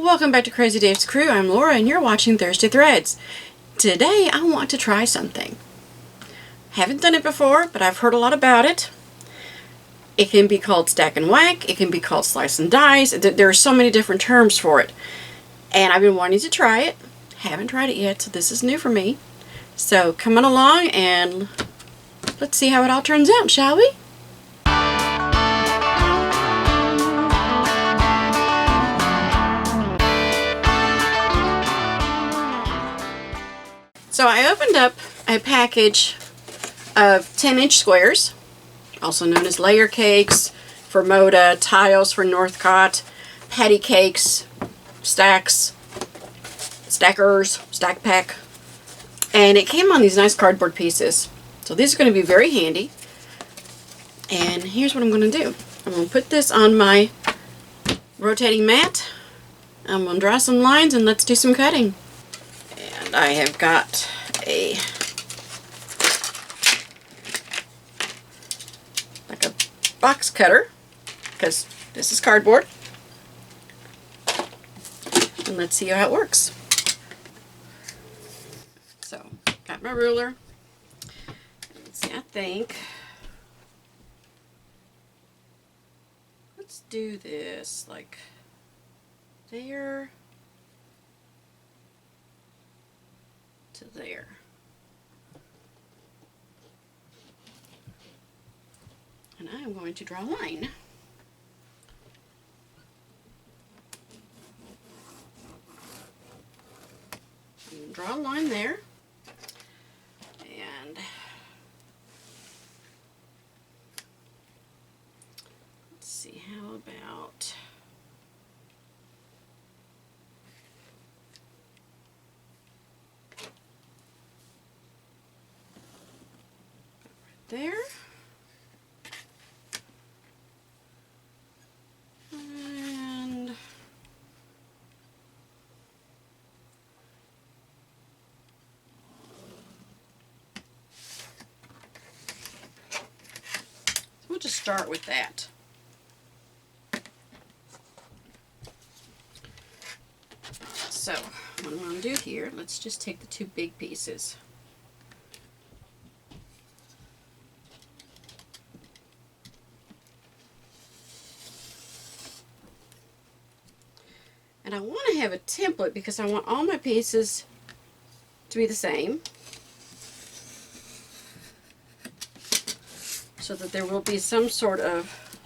Welcome back to Crazy Dave's Crew. I'm Laura and you're watching Thirsty Threads. Today I want to try something. Haven't done it before, but I've heard a lot about it. It can be called stack and whack. It can be called slice and dice. There are so many different terms for it. And I've been wanting to try it. Haven't tried it yet, so this is new for me. So come on along and let's see how it all turns out, shall we? So I opened up a package of 10-inch squares, also known as layer cakes for Moda, tiles for Northcott, patty cakes, stacks, stackers, stack pack, and it came on these nice cardboard pieces. So these are going to be very handy. And here's what I'm going to do. I'm going to put this on my rotating mat. I'm going to draw some lines and let's do some cutting. And I have got like a box cutter because this is cardboard. And let's see how it works. So, got my ruler. Let's see, I think let's do this like there to there. And I'm going to draw a line. I'm going to draw a line there. And let's see, how about there. And we'll just start with that. So what I'm going to do here, let's just take the two big pieces. And I want to have a template because I want all my pieces to be the same, so that there will be some sort of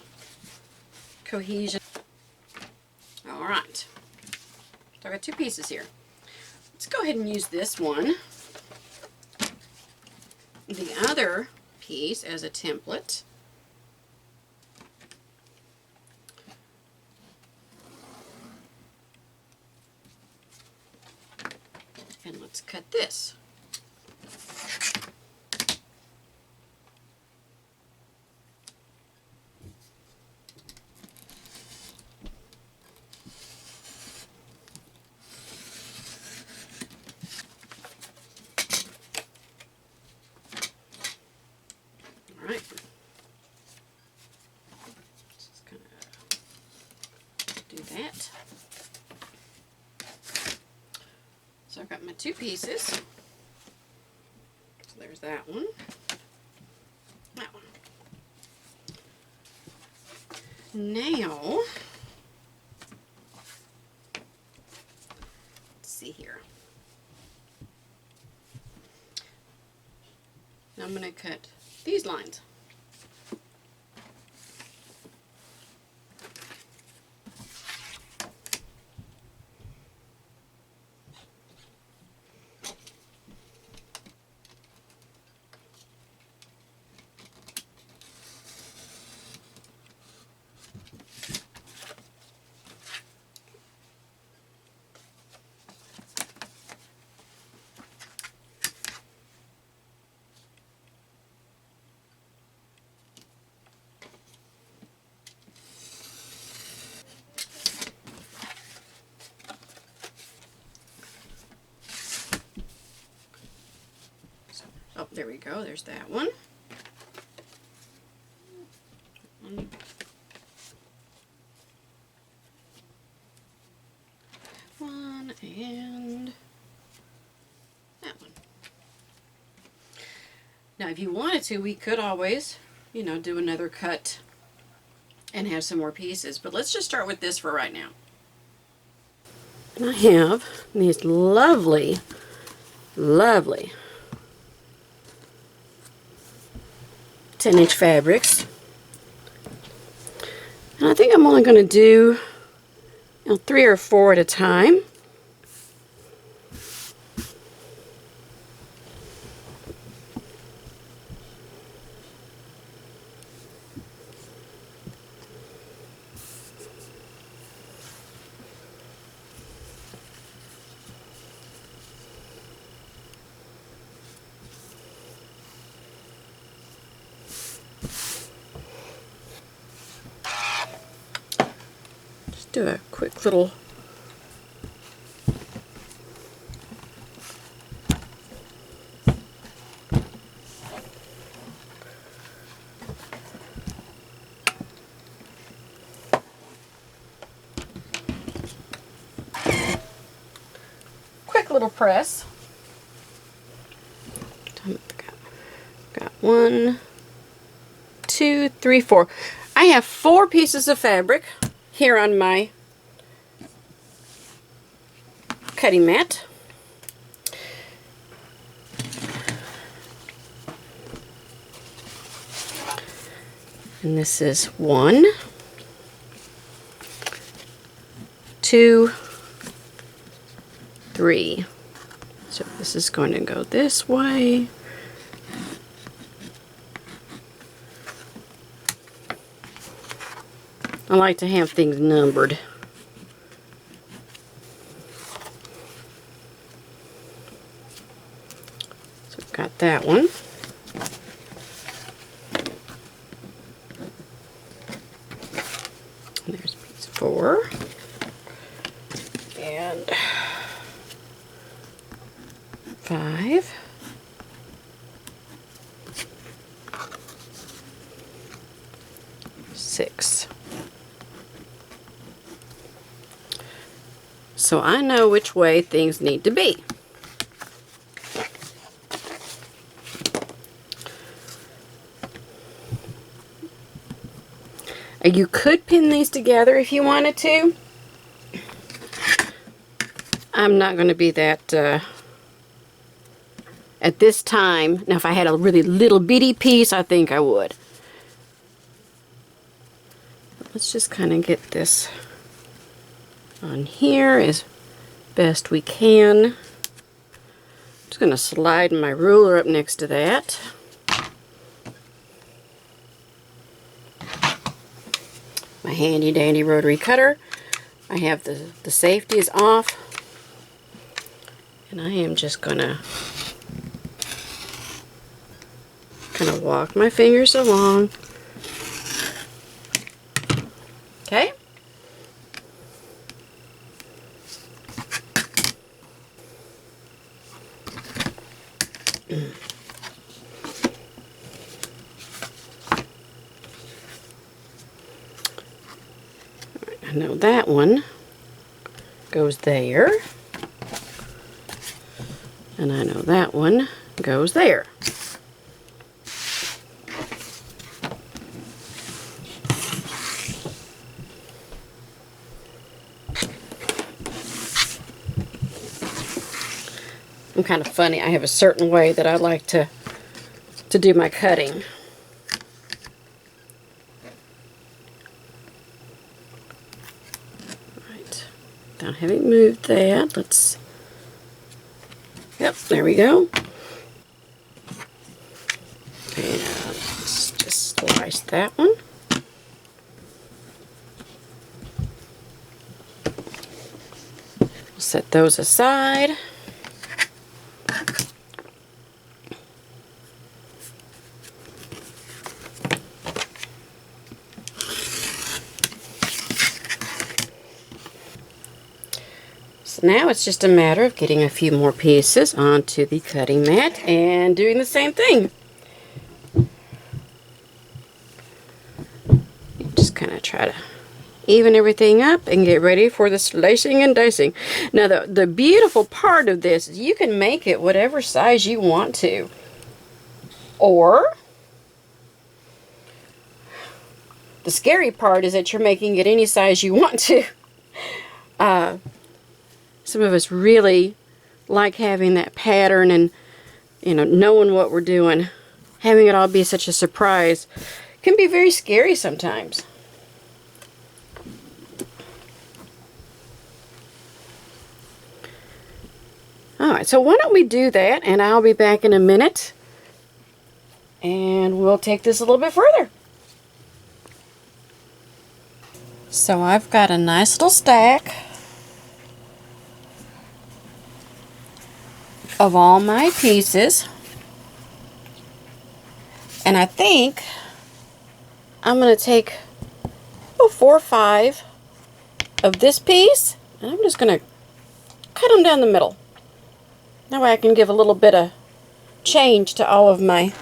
cohesion. Alright, so I've got two pieces here. Let's go ahead and use this one, the other piece as a template. And let's cut this. All right. Just gonna do that. So I've got my two pieces. So there's that one. That one. Now, let's see here. Now I'm going to cut these lines. Oh, there we go. There's that one. Now, if you wanted to, we could always, you know, do another cut and have some more pieces. But let's just start with this for right now. And I have these lovely, lovely 10-inch fabrics. And I think I'm only going to do, you know, 3 or 4 at a time. Do a quick little press. Got 1, 2, 3, 4. I have 4 pieces of fabric here on my cutting mat. And this is 1, 2, 3. So this is going to go this way. I like to have things numbered. So I've got that one. And there's piece 4. And 5. Six. So I know which way things need to be. You could pin these together if you wanted to. I'm not going to be that at this time. Now if I had a really little bitty piece, I think I would. Let's just kind of get this on here as best we can. I'm just going to slide my ruler up next to that. My handy dandy rotary cutter. I have the safety is off. And I am just going to kind of walk my fingers along. Okay? I know that one goes there. And I know that one goes there. I'm kind of funny. I have a certain way that I like to do my cutting. Right. Now having moved that, let's. Yep, there we go. And let's just slice that one. Set those aside. So now it's just a matter of getting a few more pieces onto the cutting mat and doing the same thing. Just kind of try to even everything up and get ready for the slicing and dicing. Now the beautiful part of this is you can make it whatever size you want to. Or the scary part is that you're making it any size you want to. Some of us really like having that pattern and, you know, knowing what we're doing. Having it all be such a surprise can be very scary sometimes. Alright, so why don't we do that, and I'll be back in a minute and we'll take this a little bit further. So I've got a nice little stack of all my pieces, and I think I'm going to take 4 or 5 of this piece, and I'm just going to cut them down the middle. That way I can give a little bit of change to all of my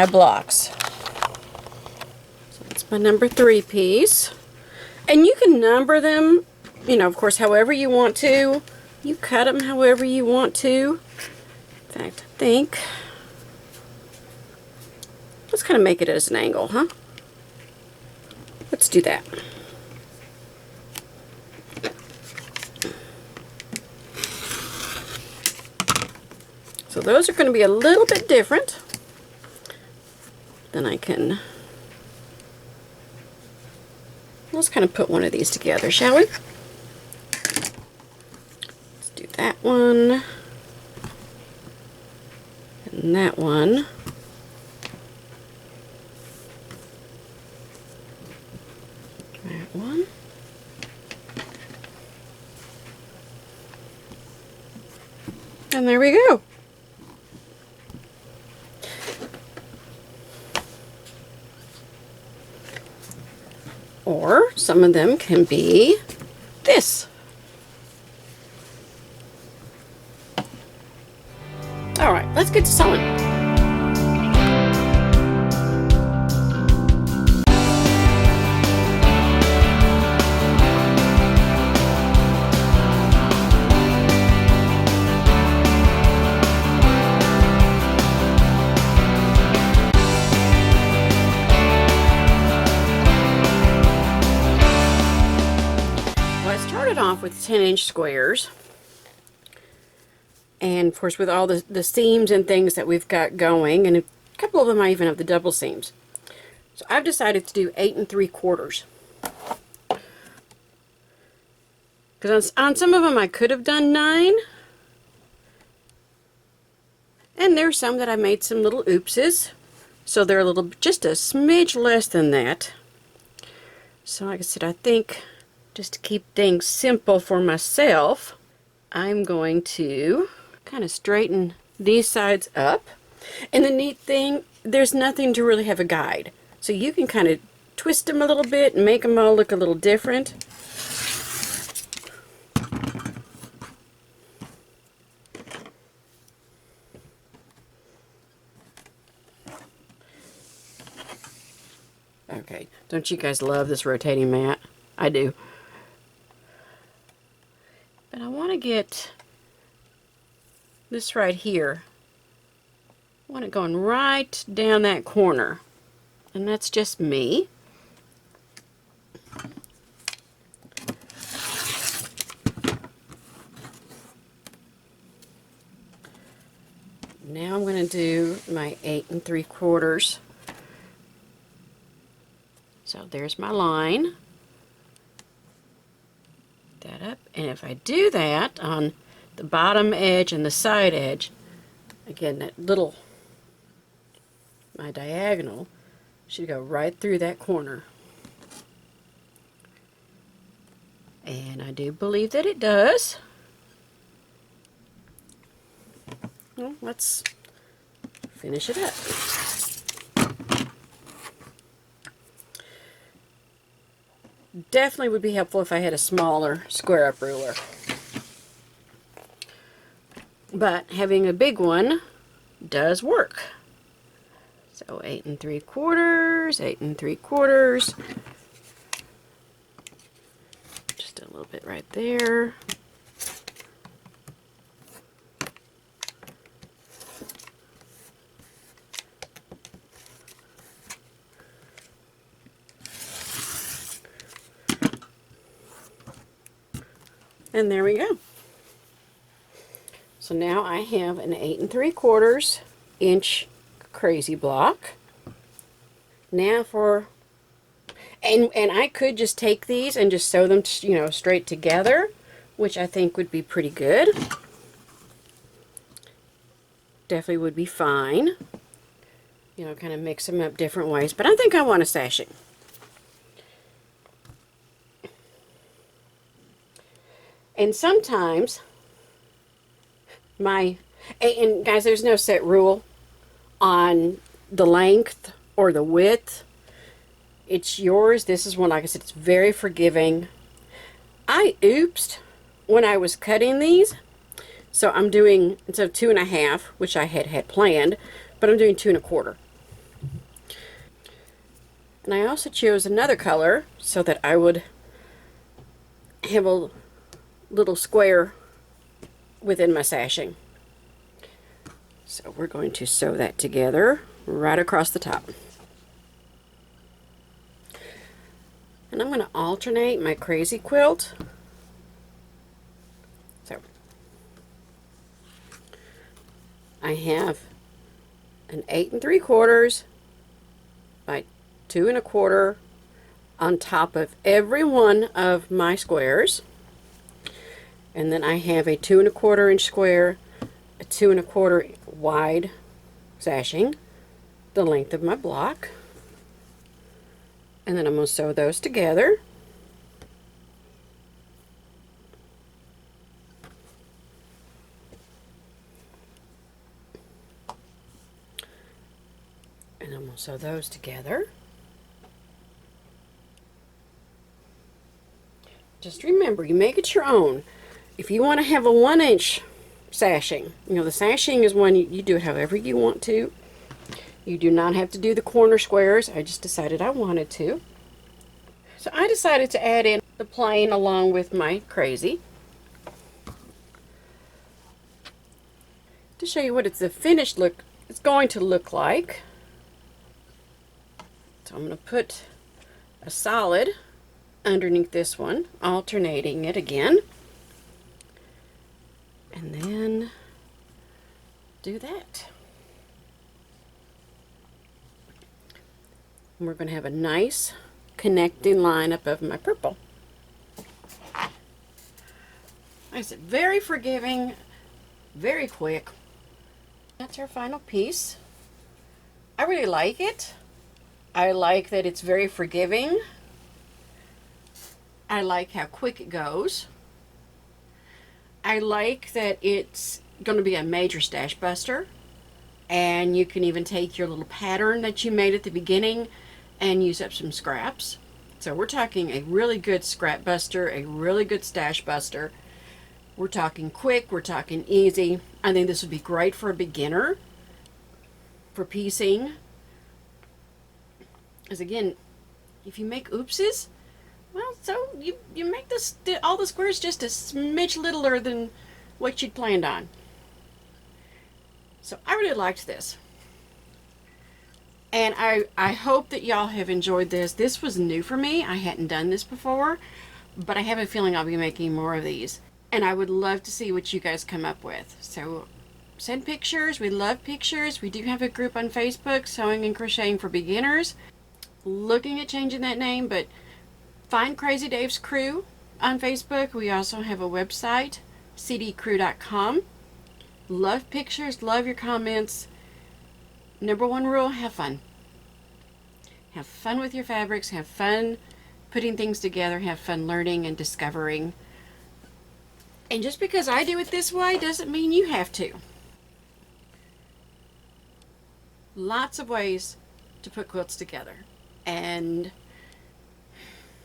blocks. So that's my number 3 piece. And you can number them, you know, of course, however you want to. You cut them however you want to. In fact, I think, let's kind of make it as an angle, huh? Let's do that. So those are going to be a little bit different. Then I can, let's kind of put one of these together, shall we? Let's do that one. And that one. That one. And there we go. Or some of them can be this. All right, let's get to sewing. Off with 10-inch squares, and of course with all the seams and things that we've got going, and a couple of them I even have the double seams. So I've decided to do 8 3/4, because on some of them I could have done 9, and there's some that I made some little oopses, so they're just a smidge less than that. So like I said, I think just to keep things simple for myself, I'm going to kind of straighten these sides up. And the neat thing, there's nothing to really have a guide. So you can kind of twist them a little bit and make them all look a little different. Okay, don't you guys love this rotating mat? I do. But I want to get this right here. I want it going right down that corner. And that's just me. Now I'm going to do my 8 3/4. So there's my line. That up, and if I do that on the bottom edge and the side edge, again, that little, my diagonal should go right through that corner. And I do believe that it does. Well, let's finish it up. Definitely would be helpful if I had a smaller square up ruler. But having a big one does work. So 8 3/4, 8 3/4. Just a little bit right there. And there we go. So now I have an 8 3/4 inch crazy block. Now for, and I could just take these and just sew them, you know, straight together, which I think would be pretty good. Definitely would be fine. You know, kind of mix them up different ways, but I think I want a sashing. And sometimes and guys, there's no set rule on the length or the width. It's yours. This is one, like I said, it's very forgiving. I oopsed when I was cutting these, so I'm doing, instead of 2 1/2, which I had planned, but I'm doing 2 1/4. And I also chose another color so that I would have a little square within my sashing. So we're going to sew that together right across the top. And I'm going to alternate my crazy quilt. So I have an 8 3/4 by 2 1/4 on top of every one of my squares. And then I have a 2 1/4 inch square, a 2 1/4 wide sashing, the length of my block. And then I'm going to sew those together. And I'm going to sew those together. Just remember, you make it your own. If you want to have a 1 inch sashing, you know, the sashing is one you do it however you want to. You do not have to do the corner squares. I just decided I wanted to. So I decided to add in the plain along with my crazy to show you what the finished look is going to look like. So I'm going to put a solid underneath this one, alternating it again, and then do that. And we're going to have a nice connecting line above my purple. Like I said, very forgiving, very quick. That's our final piece. I really like it. I like that it's very forgiving. I like how quick it goes. I like that it's going to be a major stash buster, and you can even take your little pattern that you made at the beginning and use up some scraps. So we're talking a really good scrap buster, a really good stash buster. We're talking quick, we're talking easy. I think this would be great for a beginner, for piecing. Because again, if you make oopses, well, so you make this all the squares just a smidge littler than what you'd planned on. So I really liked this. And I hope that y'all have enjoyed this. This was new for me. I hadn't done this before, but I have a feeling I'll be making more of these. And I would love to see what you guys come up with. So send pictures. We love pictures. We do have a group on Facebook, Sewing and Crocheting for Beginners. Looking at changing that name, but find Crazy Dave's Crew on Facebook. We also have a website, cdcrew.com. Love pictures, love your comments. Number one rule, have fun. Have fun with your fabrics, have fun putting things together, have fun learning and discovering. And just because I do it this way doesn't mean you have to. Lots of ways to put quilts together, and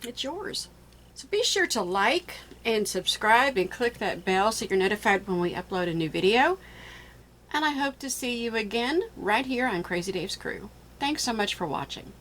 it's yours. So be sure to like and subscribe and click that bell so you're notified when we upload a new video. And I hope to see you again right here on Crazy Dave's Crew. Thanks so much for watching.